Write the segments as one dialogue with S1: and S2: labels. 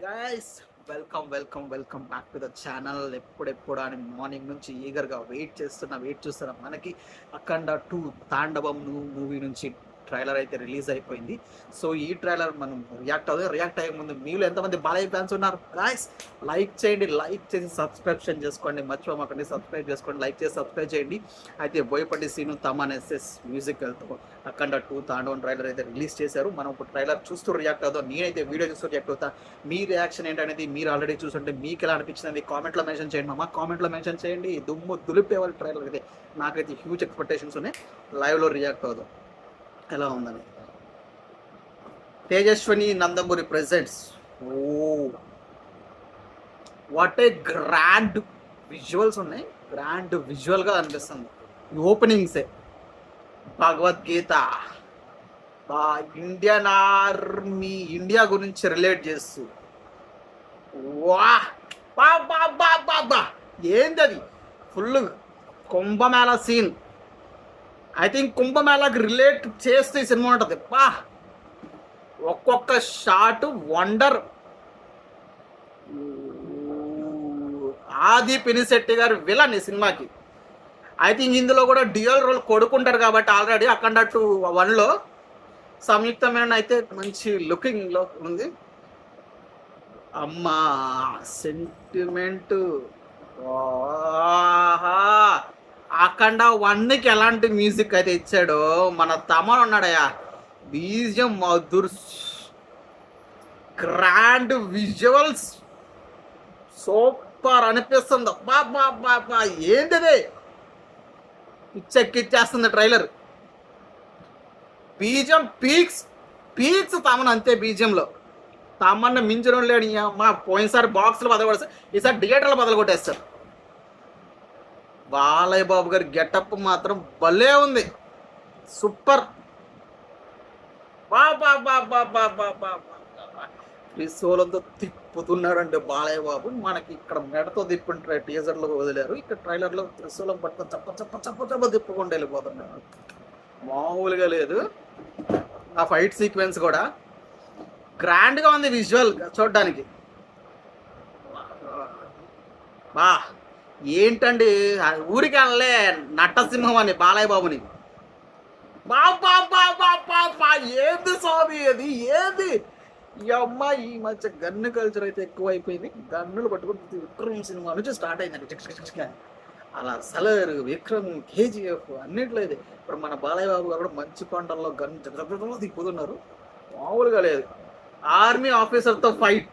S1: Guys, welcome back to the channel. ఎప్పుడెప్పుడు అని morning నుంచి ఈగర్గా వెయిట్ చూస్తున్నాం. మనకి అఖండ 2 తాండవం మూవీ నుంచి ట్రైలర్ అయితే రిలీజ్ అయిపోయింది. సో ఈ ట్రైలర్ మనం రియాక్ట్ అయ్యే ముందు మీలో ఎంతమంది బాలయ్య ఫ్యాన్స్ ఉన్నారు గాయస్? లైక్ చేయండి, లైక్ చేసి సబ్స్క్రిప్షన్ చేసుకోండి, మర్చిపోమాకండి. సబ్స్క్రైబ్ చేసుకోండి, లైక్ చేసి సబ్స్క్రైబ్ చేయండి. అయితే బోయపట్టి సీను తమన్ ఎస్ఎస్ మ్యూజికల్తో అఖండ 2 తాండవం ట్రైలర్ అయితే రిలీజ్ చేశారు. మనం ఇప్పుడు ట్రైలర్ చూస్తూ రియాక్ట్ అవుతాం. నేనైతే వీడియో చూస్తూ రియాక్ట్ అవుతా. మీ రియాక్షన్ ఏంటనేది మీరు ఆల్రెడీ చూస్తుంటే మీకు ఎలా అనిపించింది కామెంట్లో మెన్షన్ చేయండి. మామ కామెంట్లో మెన్షన్ చేయండి. దుమ్ము దులిపే వాళ్ళ ట్రైలర్ అయితే నాకైతే హ్యూజ్ ఎక్స్పెక్టేషన్స్ ఉన్నాయి. లైవ్లో రియాక్ట్ అవుదాం ఎలా ఉందని. Tejaswini Nandamuri presents. Oh what a grand visuals ఉన్నాయి. గ్రాండ్ విజువల్గా అనిపిస్తుంది. ఓపెనింగ్సే భగవద్గీత, ఇండియన్ ఆర్మీ, ఇండియా గురించి రిలేట్ చేస్తూ వా ఏంది అది? Full Kumbh Mela scene. I think కుంభమేళాకి రిలేట్ చేస్తూ ఈ సినిమా ఉంటుంది. ఒక్కొక్క షాట్ వండర్. ఆది పినిశెట్టి గారు విలన్ ఈ సినిమాకి. ఐ థింక్ ఇందులో కూడా డ్యూయల్ రోల్ కొడుకుంటారు కాబట్టి ఆల్రెడీ అఖండ 1లో సంయుక్తమైన అయితే మంచి లుకింగ్లో ఉంది. అమ్మా సెంటిమెంట్. అఖండ 1కి ఎలాంటి మ్యూజిక్ అయితే ఇచ్చాడో మన తమన్ ఉన్నాడయ్యా. బీజియం మధుర్, గ్రాండ్ విజువల్స్, సూపర్ అనిపిస్తుంది. బా ఏంటిది? పిచ్చెక్కిచ్చేస్తుంది ట్రైలర్. బీజియం పీక్స్ తమన్ అంతే. బీజియంలో తమన్న మించడం లేడు. మా పోయినసారి బాక్సులు బదలగొడేస్తారు, ఈసారి థియేటర్లు బదలగొట్టేస్తారు. బాలయ్య బాబు గారి గెటప్ మాత్రం భలే ఉంది. సూపర్. త్రిశూలంతో తిప్పుతున్నాడంటే బాలయ్య బాబు. మనకి ఇక్కడ మెడతో తిప్పుంటారు, టీజర్లో వదిలేరు. ఇక్కడ ట్రైలర్లో త్రిశూలం పట్టుకొని చప్ప తిప్పుకుంటూ వెళ్ళిపోతున్నాడు. మామూలుగా లేదు. ఆ ఫైట్ సీక్వెన్స్ కూడా గ్రాండ్గా ఉంది విజువల్ చూడడానికి. ఏంటండి ఊరికి వెళ్ళలే నట్టసింహం అని బాలయ్య బాబుని. ఏది స్వామి అది? ఏది ఈ అమ్మాయి? ఈ మధ్య గన్ను కల్చర్ అయితే ఎక్కువ అయిపోయింది. గన్నులు పట్టుకుని విక్రమ్ సినిమా నుంచి స్టార్ట్ అయిందండి. అలా సలర్, విక్రమ్, కేజీఎఫ్ అన్నిట్లో ఇది. ఇప్పుడు మన బాలయ్య బాబు గారు కూడా మంచి పంటల్లో గన్ను తిప్పుతున్నారు. మామూలుగా లేదు. ఆర్మీ ఆఫీసర్తో ఫైట్.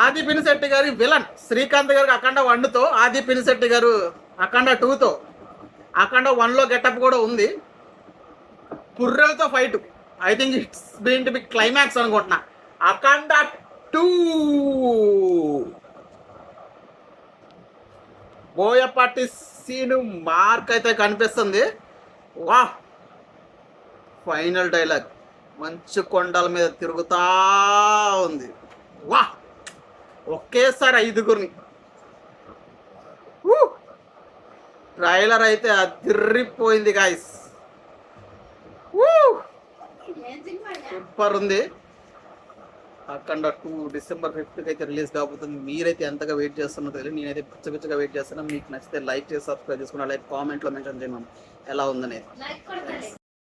S1: ఆది పినిశెట్టి గారి విలన్ శ్రీకాంత్ గారికి అఖండ 1తో, ఆది పినిశెట్టి గారు అఖండ 2తో. అఖండ 1లో గెటప్ కూడా ఉంది. పుర్రెలతో fight. I think it's going to be climax అనుకుంటున్నా. అఖండ 2 బోయపాటి సీను మార్క్ అయితే కనిపిస్తుంది. వా ఫైనల్ డైలాగ్ మంచు కొండల మీద తిరుగుతా ఉంది. వా ఒకేసారి 5గురిని. ట్రైలర్ అయితే అదిరిపోయింది గాయస్. సూపర్ ఉంది. అఖండ 2 డిసెంబర్ 5th అయితే రిలీజ్ కాబోతుంది. మీరైతే ఎంతగా వెయిట్ చేస్తున్నో తెలియదు. నేనైతే పిచ్చగా వెయిట్ చేస్తున్నాను. మీకు నచ్చితే లైక్ చేసి సబ్స్క్రైబ్ చేసుకుని అలాగే కామెంట్లో మెన్షన్ చేయమని ఎలా ఉందనేది.